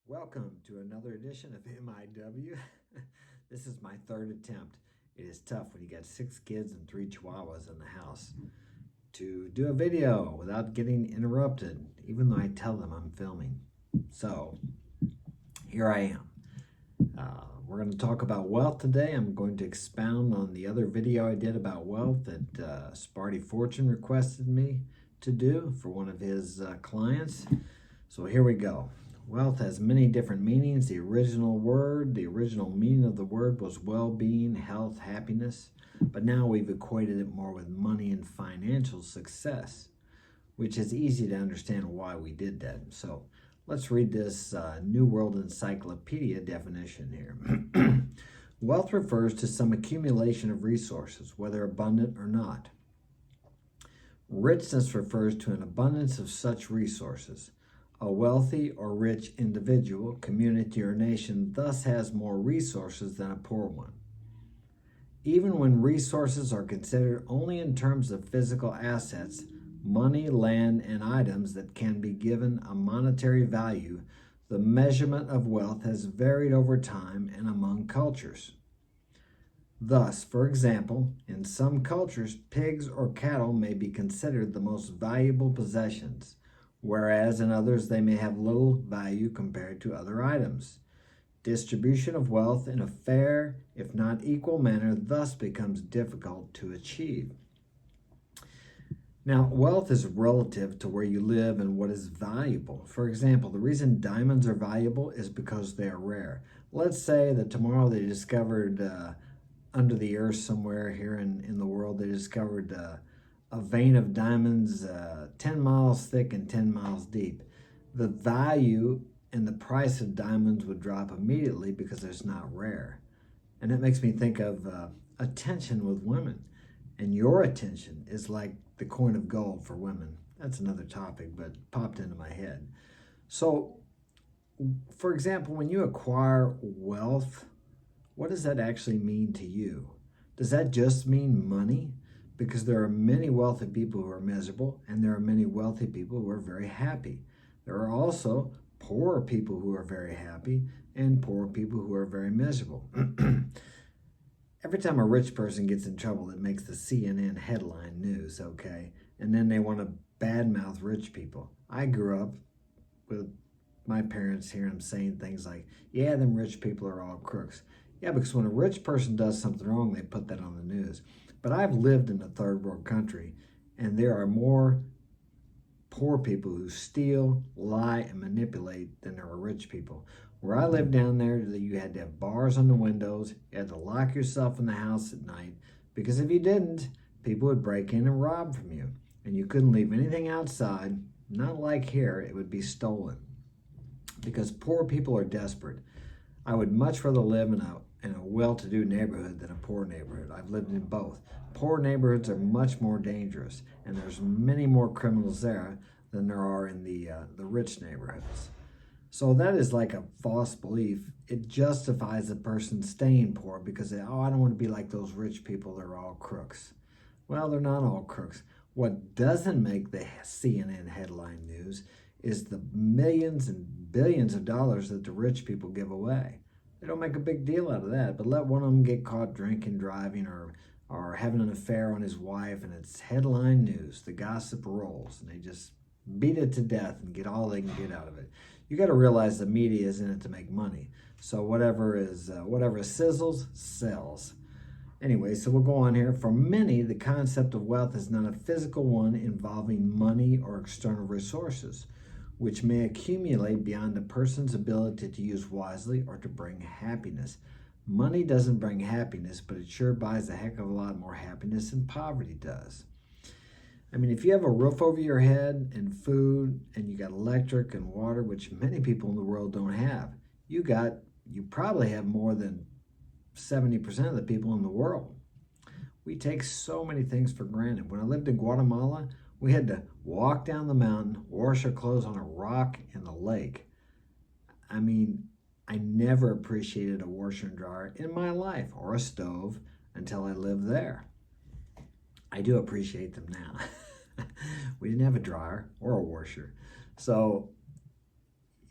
Welcome to another edition of MIW. This is my third attempt. It is tough when you got 6 kids and 3 chihuahuas in the house to do a video without getting interrupted, even though I tell them I'm filming. So here I am. We're going to talk about wealth today. I'm going to expound on the other video I did about wealth that Sparty Fortune requested me to do for one of his clients. So here we go. Wealth has many different meanings. The original meaning of the word was well-being, health, happiness. But now we've equated it more with money and financial success, which is easy to understand why we did that. So let's read this New World Encyclopedia definition here. Wealth refers to some accumulation of resources, whether abundant or not. Richness refers to an abundance of such resources. A wealthy or rich individual, community, or nation thus has more resources than a poor one. Even when resources are considered only in terms of physical assets, money, land, and items that can be given a monetary value, the measurement of wealth has varied over time and among cultures. Thus, for example, in some cultures, pigs or cattle may be considered the most valuable possessions, whereas in others they may have little value compared to other items. Distribution of wealth in a fair, if not equal manner, thus becomes difficult to achieve. Now, wealth is relative to where you live and what is valuable. For example, the reason diamonds are valuable is because they are rare. Let's say that tomorrow they discovered under the earth somewhere here in the world, they discovered a vein of diamonds 10 miles thick and 10 miles deep. The value and the price of diamonds would drop immediately because it's not rare. And that makes me think of attention with women. And your attention is like the coin of gold for women. That's another topic, but popped into my head. So, for example, when you acquire wealth, what does that actually mean to you? Does that just mean money? Because there are many wealthy people who are miserable, and there are many wealthy people who are very happy. There are also poor people who are very happy, and poor people who are very miserable. Every time a rich person gets in trouble, it makes the CNN headline news, okay? And then they want to badmouth rich people. I grew up with my parents hearing them saying things like, yeah, them rich people are all crooks. Yeah, because when a rich person does something wrong, they put that on the news. But I've lived in a third world country, and there are more poor people who steal, lie, and manipulate than there are rich people. Where I lived down there, you had to have bars on the windows, you had to lock yourself in the house at night, because if you didn't, people would break in and rob from you. And you couldn't leave anything outside, not like here, it would be stolen. Because poor people are desperate. I would much rather live in a well-to-do neighborhood than a poor neighborhood. I've lived in both. Poor neighborhoods are much more dangerous, and there's many more criminals there than there are in the rich neighborhoods. So that is like a false belief. It justifies a person staying poor because I don't want to be like those rich people. They're all crooks. Well, they're not all crooks. What doesn't make the CNN headline news is the millions and billions of dollars that the rich people give away. They don't make a big deal out of that, but let one of them get caught drinking, driving, or having an affair on his wife, and it's headline news. The gossip rolls, and they just beat it to death and get all they can get out of it. You got to realize the media is in it to make money. So whatever sizzles, sells. Anyway, so we'll go on here. For many, the concept of wealth is not a physical one involving money or external resources, which may accumulate beyond a person's ability to use wisely or to bring happiness. Money doesn't bring happiness, but it sure buys a heck of a lot more happiness than poverty does. I mean, if you have a roof over your head and food, and you got electric and water, which many people in the world don't have, you probably have more than 70% of the people in the world. We take so many things for granted. When I lived in Guatemala, we had to walk down the mountain, wash our clothes on a rock in the lake. I mean, I never appreciated a washer and dryer in my life, or a stove, until I lived there. I do appreciate them now. We didn't have a dryer or a washer. So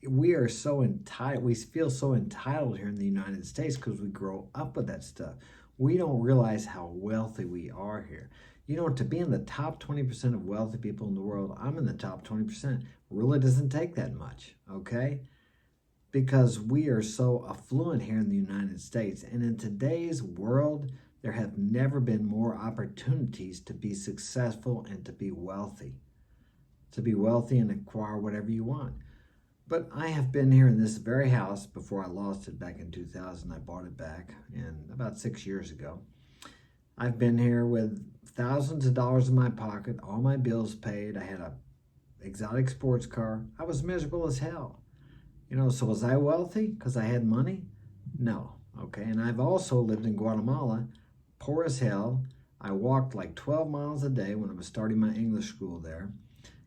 we are so entitled. We feel so entitled here in the United States because we grow up with that stuff. We don't realize how wealthy we are here. You know, to be in the top 20% of wealthy people in the world, I'm in the top 20%. Really doesn't take that much, okay? Because we are so affluent here in the United States. And in today's world, there have never been more opportunities to be successful and to be wealthy. To be wealthy and acquire whatever you want. But I have been here in this very house before I lost it back in 2000. I bought it back and about 6 years ago. I've been here with thousands of dollars in my pocket, all my bills paid. I had a exotic sports car. I was miserable as hell. You know, so was I wealthy because I had money? No. Okay. And I've also lived in Guatemala, poor as hell. I walked like 12 miles a day when I was starting my English school there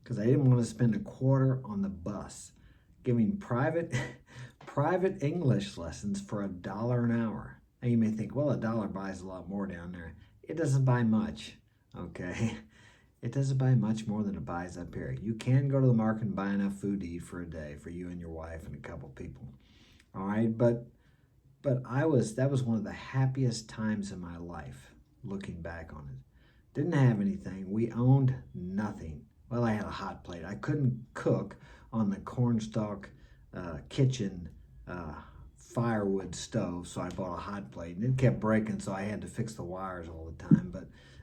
because I didn't want to spend a quarter on the bus giving private English lessons for $1 an hour. Now you may think, well, $1 buys a lot more down there. It doesn't buy much, okay? It doesn't buy much more than it buys up here. You can go to the market and buy enough food to eat for a day for you and your wife and a couple people. All right, but that was one of the happiest times in my life, looking back on it. Didn't have anything. We owned nothing. Well, I had a hot plate. I couldn't cook on the cornstalk kitchen firewood stove, so I bought a hot plate, and it kept breaking, so I had to fix the wires all the time.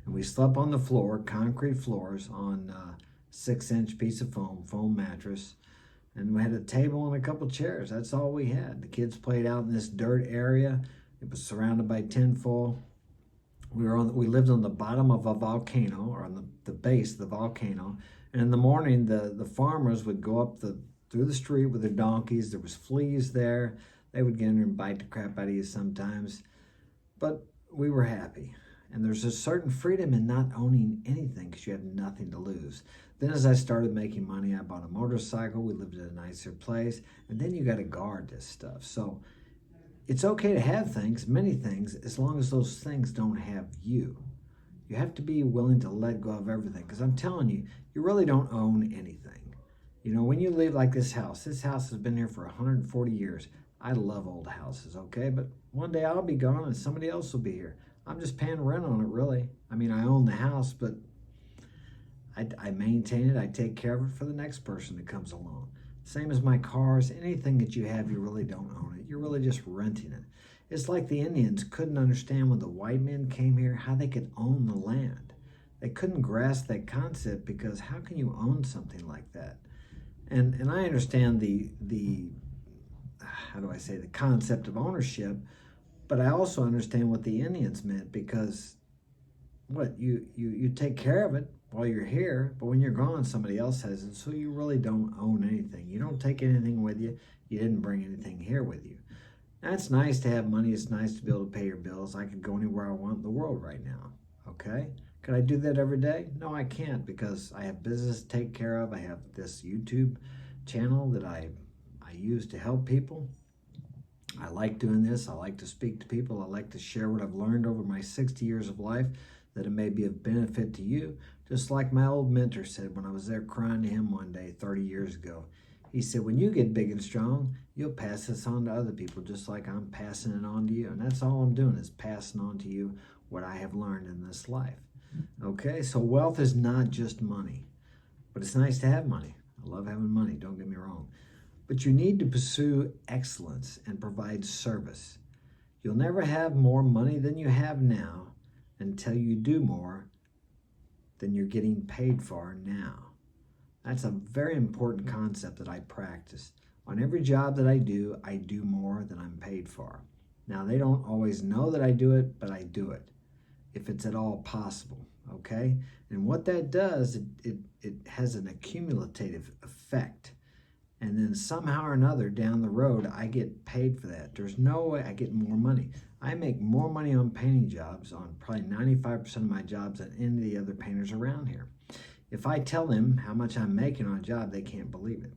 And we slept on the floor, concrete floors, on a 6-inch piece of foam mattress, and we had a table and a couple chairs. That's all we had. The kids played out in this dirt area. It was surrounded by tinfoil. We lived on the bottom of a volcano, or on the base of the volcano. And in the morning, the farmers would go up through the street with their donkeys. There was fleas there. They would get in there and bite the crap out of you sometimes. But we were happy. And there's a certain freedom in not owning anything because you have nothing to lose. Then as I started making money, I bought a motorcycle. We lived at a nicer place. And then you got to guard this stuff. So it's okay to have things, many things, as long as those things don't have you. You have to be willing to let go of everything. Because I'm telling you, you really don't own anything. You know, when you live like this house has been here for 140 years. I love old houses, okay? But one day I'll be gone and somebody else will be here. I'm just paying rent on it, really. I mean, I own the house, but I maintain it. I take care of it for the next person that comes along. Same as my cars. Anything that you have, you really don't own it. You're really just renting it. It's like the Indians couldn't understand when the white men came here how they could own the land. They couldn't grasp that concept because how can you own something like that? And I understand the how do I say, the concept of ownership, but I also understand what the Indians meant because you take care of it while you're here, but when you're gone, somebody else has it, so you really don't own anything. You don't take anything with you. You didn't bring anything here with you. Now, it's nice to have money. It's nice to be able to pay your bills. I could go anywhere I want in the world right now, okay? Could I do that every day? No, I can't because I have business to take care of. I have this YouTube channel that I use to help people. I like doing this. I like to speak to people. I like to share what I've learned over my 60 years of life, that it may be of benefit to you. Just like my old mentor said when I was there crying to him one day 30 years ago. He said, when you get big and strong, you'll pass this on to other people just like I'm passing it on to you. And that's all I'm doing is passing on to you what I have learned in this life. Okay, so wealth is not just money, but it's nice to have money. I love having money, don't get me wrong. But you need to pursue excellence and provide service. You'll never have more money than you have now until you do more than you're getting paid for now. That's a very important concept that I practice. On every job that I do more than I'm paid for. Now, they don't always know that I do it, but I do it, if it's at all possible, okay? And what that does, it has an accumulative effect. And then somehow or another down the road, I get paid for that. There's no way I get more money. I make more money on painting jobs, on probably 95% of my jobs, than any of the other painters around here. If I tell them how much I'm making on a job, they can't believe it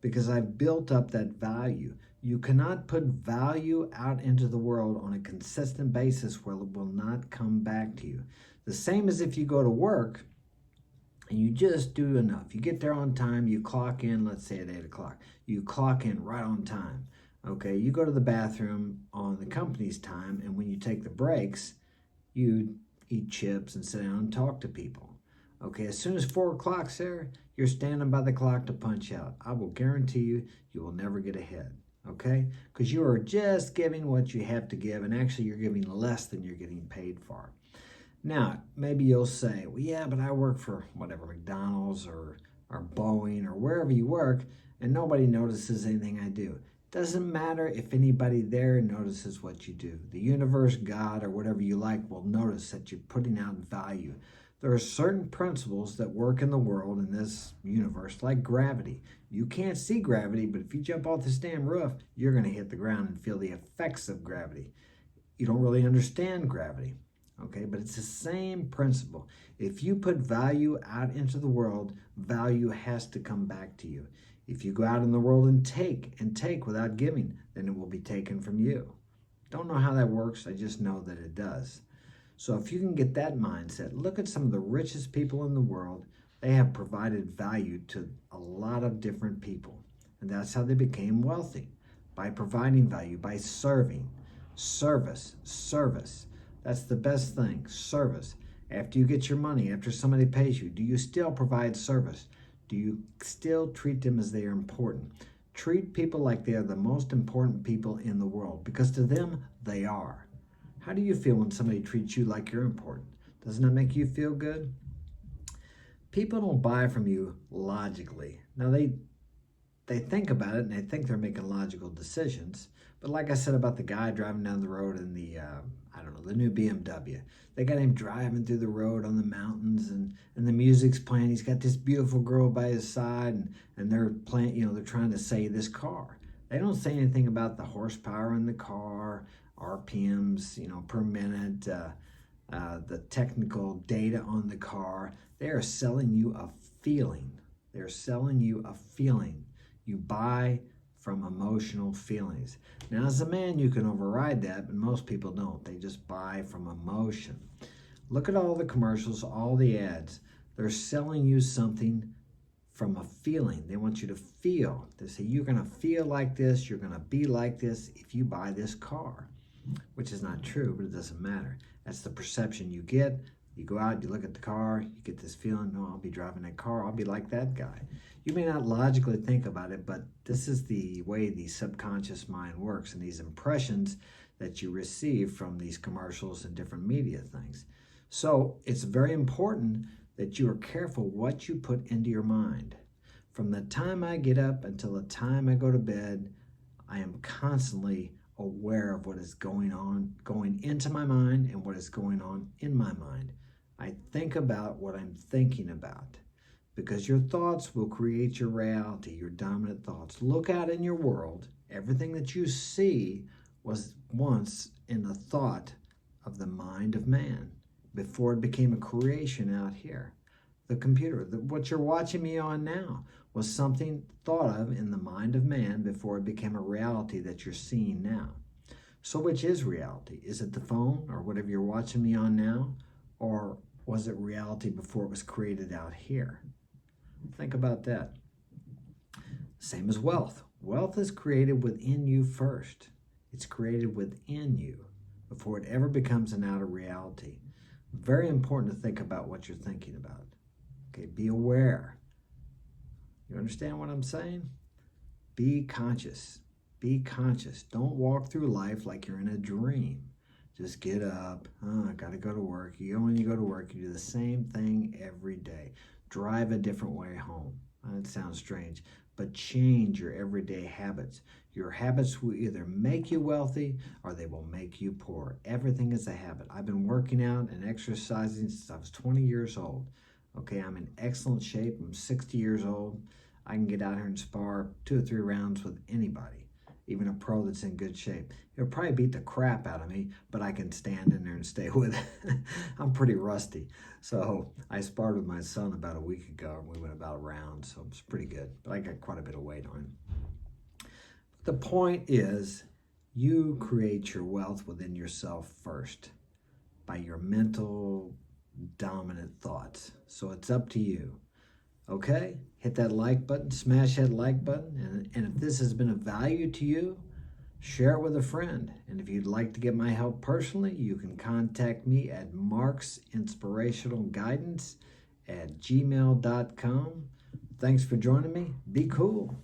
because I've built up that value. You cannot put value out into the world on a consistent basis where it will not come back to you. The same as if you go to work and you just do enough. You get there on time, you clock in, let's say at 8 o'clock. You clock in right on time. Okay, you go to the bathroom on the company's time, and when you take the breaks, you eat chips and sit down and talk to people. Okay, as soon as 4 o'clock's there, you're standing by the clock to punch out. I will guarantee you, you will never get ahead. Okay, because you are just giving what you have to give, and actually you're giving less than you're getting paid for. Now, maybe you'll say, well, yeah, but I work for whatever, McDonald's or Boeing or wherever you work, and nobody notices anything I do. Doesn't matter if anybody there notices what you do. The universe, God, or whatever you like will notice that you're putting out value. There are certain principles that work in the world, in this universe, like gravity. You can't see gravity, but if you jump off this damn roof, you're going to hit the ground and feel the effects of gravity. You don't really understand gravity, okay? But it's the same principle. If you put value out into the world, value has to come back to you. If you go out in the world and take without giving, then it will be taken from you. Don't know how that works, I just know that it does. So if you can get that mindset, look at some of the richest people in the world. They have provided value to a lot of different people. And that's how they became wealthy, by providing value, by serving. Service. That's the best thing, service. After you get your money, after somebody pays you, do you still provide service? Do you still treat them as they are important? Treat people like they are the most important people in the world, because to them, they are. How do you feel when somebody treats you like you're important? Doesn't that make you feel good? People don't buy from you logically. Now, they think about it and they think they're making logical decisions. But like I said about the guy driving down the road in the, the new BMW. They got him driving through the road on the mountains, and the music's playing. He's got this beautiful girl by his side, and they're playing, they're trying to save this car. They don't say anything about the horsepower in the car, RPMs, per minute, the technical data on the car. They are selling you a feeling. They're selling you a feeling. You buy from emotional feelings. Now, as a man, you can override that, but most people don't. They just buy from emotion. Look at all the commercials, all the ads. They're selling you something from a feeling. They want you to feel. They say, you're going to feel like this, you're going to be like this if you buy this car, which is not true, but it doesn't matter. That's the perception you get. You go out, you look at the car, you get this feeling, no, I'll be driving that car, I'll be like that guy. You may not logically think about it, but this is the way the subconscious mind works, and these impressions that you receive from these commercials and different media things. So it's very important that you are careful what you put into your mind. From the time I get up until the time I go to bed, I am constantly aware of what is going on, going into my mind, and what is going on in my mind. I think about what I'm thinking about, because your thoughts will create your reality, your dominant thoughts. Look out in your world. Everything that you see was once in the thought of the mind of man before it became a creation out here. The computer, what you're watching me on now, was something thought of in the mind of man before it became a reality that you're seeing now. So which is reality? Is it the phone or whatever you're watching me on now? Or was it reality before it was created out here? Think about that. Same as wealth. Wealth is created within you first. It's created within you before it ever becomes an outer reality. Very important to think about what you're thinking about. Okay, be aware. You understand what I'm saying? Be conscious. Be conscious. Don't walk through life like you're in a dream. Just get up. I got to go to work. When you go to work, you do the same thing every day. Drive a different way home. That sounds strange, but change your everyday habits. Your habits will either make you wealthy or they will make you poor. Everything is a habit. I've been working out and exercising since I was 20 years old. Okay, I'm in excellent shape. I'm 60 years old. I can get out here and spar 2 or 3 rounds with anybody, even a pro that's in good shape. He'll probably beat the crap out of me, but I can stand in there and stay with it. I'm pretty rusty. So I sparred with my son about a week ago, and we went about a round, so it's pretty good. But I got quite a bit of weight on him. The point is, you create your wealth within yourself first by your mental dominant thoughts. So it's up to you. Okay? Hit that like button, smash that like button. And if this has been of value to you, share it with a friend. And if you'd like to get my help personally, you can contact me at marksinspirationalguidance@gmail.com. Thanks for joining me. Be cool.